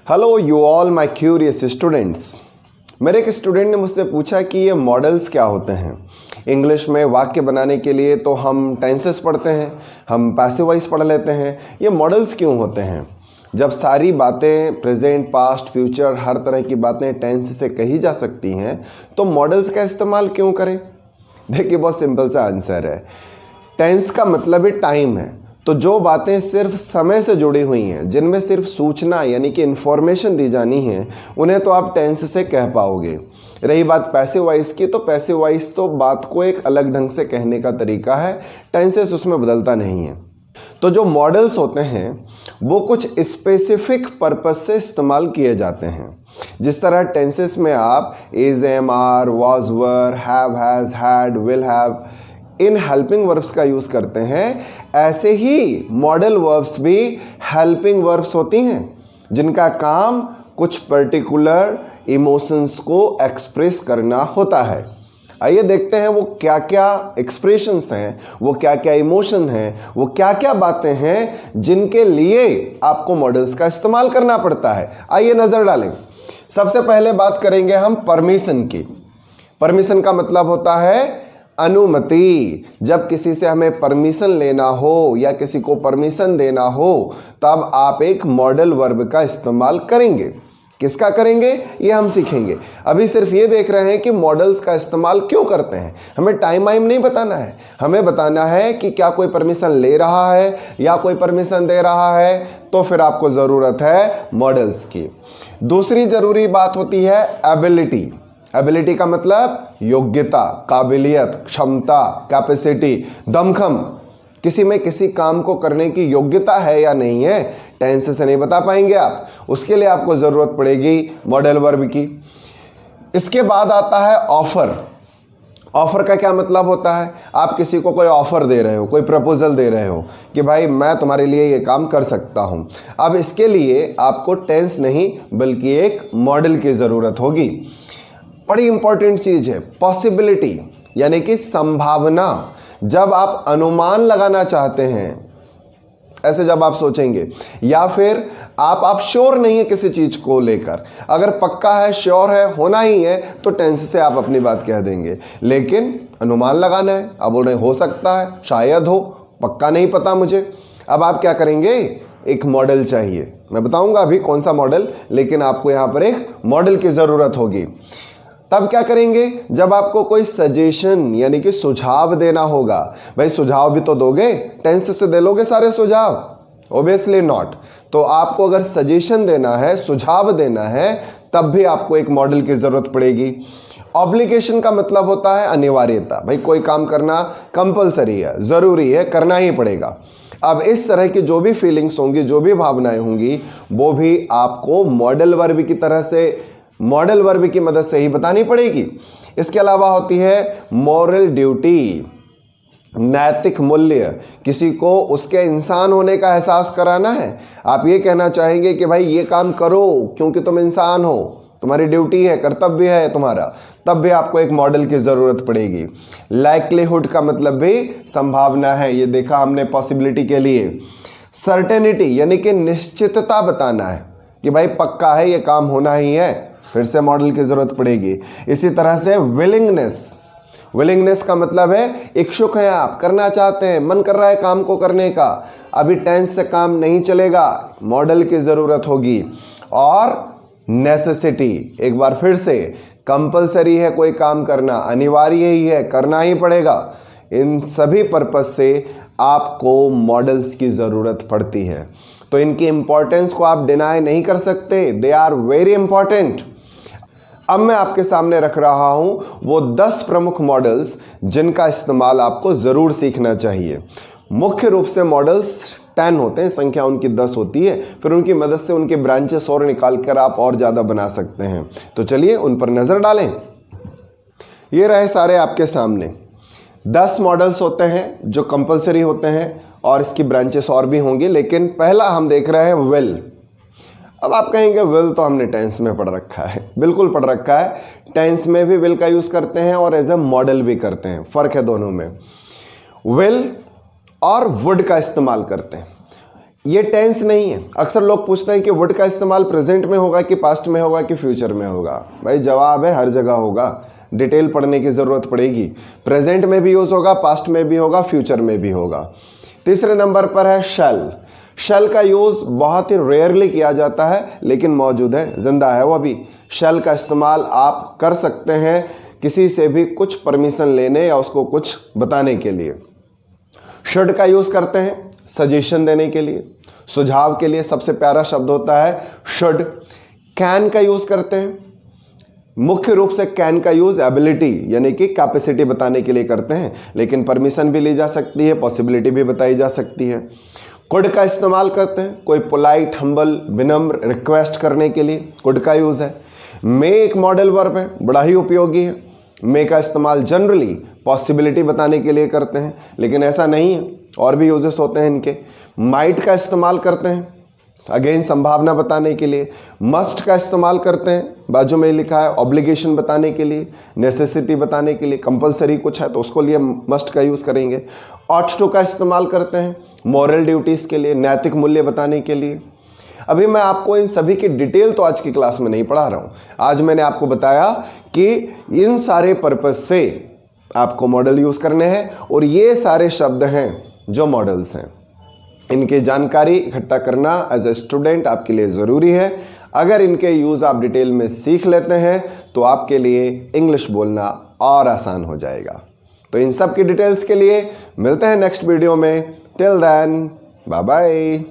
Hello you all my curious students. मेरे एक student ने मुझसे पूछा कि ये मॉडल्स क्या होते हैं। इंग्लिश में वाक्य बनाने के लिए तो हम टेंसेस पढ़ते हैं, हम पैसिव वॉइस पढ़ लेते हैं। ये मॉडल्स क्यों होते हैं? जब सारी बातें प्रेजेंट, पास्ट, फ्यूचर, हर तरह की बातें टेंस से कही जा सकती हैं तो मॉडल्स का इस्तेमाल क्यों करें? देखिए, बहुत सिंपल सा आंसर है। टेंस का मतलब ही टाइम है, तो जो बातें सिर्फ समय से जुड़ी हुई हैं, जिनमें सिर्फ सूचना यानी कि इन्फॉर्मेशन दी जानी है, उन्हें तो आप टेंस से कह पाओगे। रही बात पैसिव वॉइस की, तो पैसिव वॉइस तो बात को एक अलग ढंग से कहने का तरीका है, टेंसेस उसमें बदलता नहीं है। तो जो मॉडल्स होते हैं वो कुछ स्पेसिफिक पर्पस से इस्तेमाल किए जाते हैं। जिस तरह टेंसेस में आप is, am, are, was, were, have, has, had, will have इन हेल्पिंग वर्ब्स का यूज करते हैं, ऐसे ही मॉडल वर्ब्स भी हेल्पिंग वर्ब्स होती हैं जिनका काम कुछ पर्टिकुलर इमोशंस को एक्सप्रेस करना होता है। आइए देखते हैं वो क्या क्या एक्सप्रेशंस हैं, वो क्या क्या इमोशन हैं, वो क्या क्या बातें हैं जिनके लिए आपको मॉडल्स का इस्तेमाल करना पड़ता है। आइए नजर डालें। सबसे पहले बात करेंगे हम परमिशन की। परमिशन का मतलब होता है अनुमति। जब किसी से हमें परमिशन लेना हो या किसी को परमिशन देना हो तब आप एक मॉडल वर्ब का इस्तेमाल करेंगे। किसका करेंगे ये हम सीखेंगे। अभी सिर्फ ये देख रहे हैं कि मॉडल्स का इस्तेमाल क्यों करते हैं। हमें टाइम वाइम नहीं बताना है, हमें बताना है कि क्या कोई परमिशन ले रहा है या कोई परमिशन दे रहा है, तो फिर आपको ज़रूरत है मॉडल्स की। दूसरी ज़रूरी बात होती है एबिलिटी। एबिलिटी का मतलब योग्यता, काबिलियत, क्षमता, कैपेसिटी, दमखम। किसी में किसी काम को करने की योग्यता है या नहीं है, टेंस से नहीं बता पाएंगे आप। उसके लिए आपको ज़रूरत पड़ेगी मॉडल वर्ब की। इसके बाद आता है ऑफर। ऑफर का क्या मतलब होता है? आप किसी को कोई ऑफर दे रहे हो, कोई प्रपोजल दे रहे हो कि भाई मैं तुम्हारे लिए ये काम कर सकता हूँ। अब इसके लिए आपको टेंस नहीं बल्कि एक मॉडल की ज़रूरत होगी। बड़ी इंपॉर्टेंट चीज़ है पॉसिबिलिटी, यानी कि संभावना। जब आप अनुमान लगाना चाहते हैं, ऐसे जब आप सोचेंगे, या फिर आप श्योर नहीं है किसी चीज़ को लेकर, अगर पक्का है, श्योर है, होना ही है, तो टेंस से आप अपनी बात कह देंगे। लेकिन अनुमान लगाना है, आप बोल रहे हो सकता है, शायद हो, पक्का नहीं पता मुझे। अब आप क्या करेंगे? एक मॉडल चाहिए। मैं बताऊंगा अभी कौन सा मॉडल, लेकिन आपको यहाँ पर एक मॉडल की ज़रूरत होगी। तब क्या करेंगे? जब आपको कोई सजेशन यानी कि सुझाव देना होगा। भाई सुझाव भी तो दोगे, टेंस से दे लोगे सारे सुझाव? Obviously not. तो आपको अगर सजेशन देना है, सुझाव देना है, तब भी आपको एक मॉडल की जरूरत पड़ेगी। ऑब्लिगेशन का मतलब होता है अनिवार्यता। भाई कोई काम करना कंपलसरी है, जरूरी है, करना ही पड़ेगा। अब इस तरह की जो भी फीलिंग्स होंगी, जो भी भावनाएं होंगी, वो भी आपको मॉडल वर्ब की तरह से, मॉडल वर्ब की मदद से ही बतानी पड़ेगी। इसके अलावा होती है मॉरल ड्यूटी, नैतिक मूल्य। किसी को उसके इंसान होने का एहसास कराना है। आप ये कहना चाहेंगे कि भाई ये काम करो क्योंकि तुम इंसान हो, तुम्हारी ड्यूटी है, कर्तव्य है तुम्हारा, तब भी आपको एक मॉडल की ज़रूरत पड़ेगी। लाइक्लीहुड का मतलब भी संभावना है, ये देखा हमने पॉसिबिलिटी के लिए। सर्टेनिटी यानी कि निश्चितता बताना है कि भाई पक्का है, ये काम होना ही है, फिर से मॉडल की ज़रूरत पड़ेगी। इसी तरह से विलिंगनेस। विलिंगनेस का मतलब है इच्छुक हैं आप, करना चाहते हैं, मन कर रहा है काम को करने का। अभी टेंस से काम नहीं चलेगा, मॉडल की ज़रूरत होगी। और नेसेसिटी, एक बार फिर से, कंपलसरी है कोई काम करना, अनिवार्य ही है, करना ही पड़ेगा। इन सभी पर्पस से आपको मॉडल्स की ज़रूरत पड़ती है। तो इनकी इंपॉर्टेंस को आप डिनाई नहीं कर सकते, दे आर वेरी इंपॉर्टेंट। अब मैं आपके सामने रख रहा हूं वो 10 प्रमुख मॉडल्स जिनका इस्तेमाल आपको ज़रूर सीखना चाहिए। मुख्य रूप से मॉडल्स 10 होते हैं, संख्या उनकी 10 होती है। फिर उनकी मदद से उनके ब्रांचेस और निकाल कर आप और ज़्यादा बना सकते हैं। तो चलिए उन पर नज़र डालें। ये रहे सारे आपके सामने 10 मॉडल्स होते हैं जो कंपलसरी होते हैं, और इसकी ब्रांचेस और भी होंगी। लेकिन पहला हम देख रहे हैं विल। अब आप कहेंगे विल तो हमने टेंस में पढ़ रखा है। बिल्कुल पढ़ रखा है, टेंस में भी विल का यूज़ करते हैं और एज ए मॉडल भी करते हैं, फ़र्क है दोनों में। विल और वुड का इस्तेमाल करते हैं। ये टेंस नहीं है। अक्सर लोग पूछते हैं कि वुड का इस्तेमाल प्रेजेंट में होगा कि पास्ट में होगा कि फ्यूचर में होगा। भाई जवाब है हर जगह होगा, डिटेल पढ़ने की ज़रूरत पड़ेगी। प्रेजेंट में भी यूज़ होगा, पास्ट में भी होगा, फ्यूचर में भी होगा। तीसरे नंबर पर है शैल। शैल का यूज़ बहुत ही रेयरली किया जाता है लेकिन मौजूद है, जिंदा है वो अभी। शैल का इस्तेमाल आप कर सकते हैं किसी से भी कुछ परमिशन लेने या उसको कुछ बताने के लिए। शुड का यूज़ करते हैं सजेशन देने के लिए, सुझाव के लिए सबसे प्यारा शब्द होता है शुड। कैन का यूज़ करते हैं, मुख्य रूप से कैन का यूज़ एबिलिटी यानी कि कैपेसिटी बताने के लिए करते हैं, लेकिन परमिशन भी ली जा सकती है, पॉसिबिलिटी भी बताई जा सकती है। कुड का इस्तेमाल करते हैं कोई पोलाइट, हम्बल, विनम्र रिक्वेस्ट करने के लिए कुड का यूज़ है। मे एक मॉडल वर्ब है, बड़ा ही उपयोगी है। मे का इस्तेमाल जनरली पॉसिबिलिटी बताने के लिए करते हैं, लेकिन ऐसा नहीं है, और भी यूजेस होते हैं इनके। माइट का इस्तेमाल करते हैं अगेन संभावना बताने के लिए। मस्ट का इस्तेमाल करते हैं, बाजू में लिखा है ऑब्लिगेशन बताने के लिए, नेसेसिटी बताने के लिए, कंपलसरी कुछ है तो उसको लिए मस्ट का यूज़ करेंगे। ऑट टू का इस्तेमाल करते हैं मॉरल ड्यूटीज़ के लिए, नैतिक मूल्य बताने के लिए। अभी मैं आपको इन सभी की डिटेल तो आज की क्लास में नहीं पढ़ा रहा हूँ। आज मैंने आपको बताया कि इन सारे पर्पस से आपको मॉडल यूज़ करने हैं और ये सारे शब्द हैं जो मॉडल्स हैं। इनकी जानकारी इकट्ठा करना एज ए स्टूडेंट आपके लिए ज़रूरी है। अगर इनके यूज़ आप डिटेल में सीख लेते हैं तो आपके लिए इंग्लिश बोलना और आसान हो जाएगा। तो इन सब की डिटेल्स के लिए मिलते हैं नेक्स्ट वीडियो में। Till then bye bye.